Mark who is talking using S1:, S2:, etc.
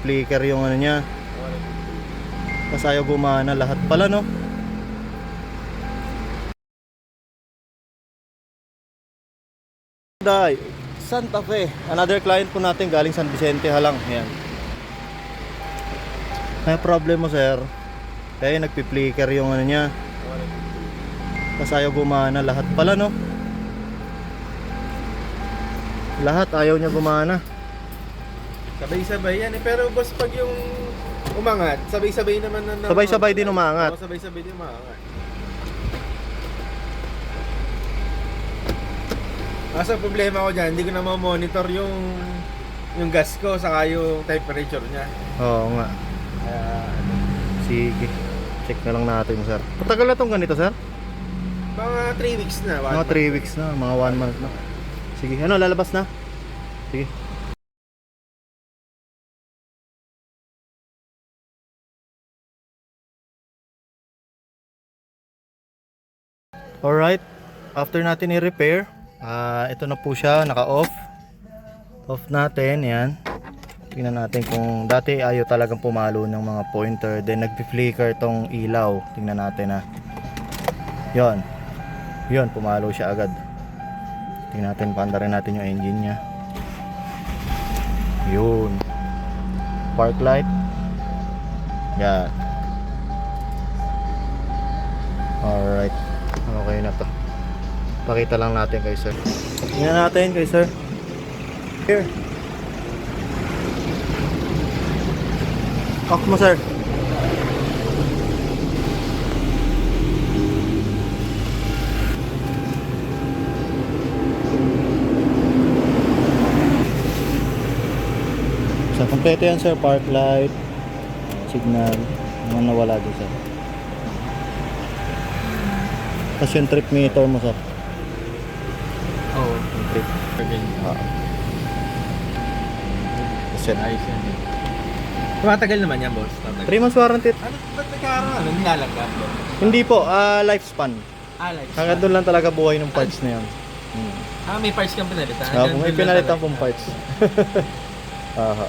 S1: Flicker yung ano niya. Tapos ayaw gumana lahat pala, no? Day, Santa Fe. Another client po natin galing San Vicente Halang. Ayan. May problem mo, sir. Kaya nagpi-flicker yung ano niya. Tapos ayaw gumana lahat pala, no? Lahat ayaw niya gumana.
S2: Sabay-sabay yan eh. Pero boss, pag yung umangat, sabay-sabay naman na
S1: Sabay-sabay din umangat.
S2: Oo, sabay-sabay din umangat. Kaso problema ko dyan, hindi ko na ma-monitor yung gas ko saka yung temperature niya.
S1: Oo nga.
S2: Kaya
S1: Sige. Check na lang natin, sir. Patagal na tong ganito, sir?
S2: mga 3 weeks na.
S1: Mga 3 weeks na, mga 1 month na. Sige, ano, lalabas na? Sige. Alright, after natin i-repair, ito na po siya, naka-off. Off natin, yan. Tingnan natin kung dati ayaw talagang pumalo ng mga pointer, then nagpi-flicker tong ilaw. Tingnan natin ha. Yon. Yon, pumalo siya agad. Tingnan natin, paandarin natin yung engine niya. Yun. Park light. Yan. Alright. Okay na to. Pakita lang natin kay sir. Tingnan natin kay sir. Here. Off mo, sir. So, kompleto yan, sir. Park light, signal, mga nawala din, sir. Tapos yung trip meter mo, sir.
S2: Oo.
S1: Yung trip. Tapos yan.
S2: Ayos yan eh. Tumatagal naman yan, boss.
S1: 3 months warranty.
S2: Ano ba't nagkaroon? Ano nilalagay?
S1: Hindi po, lifespan.
S2: Like.
S1: Hanggang doon lang talaga buhay ng parts na yan.
S2: May parts kang pinalitan.
S1: May pinalitan pong parts. Aha.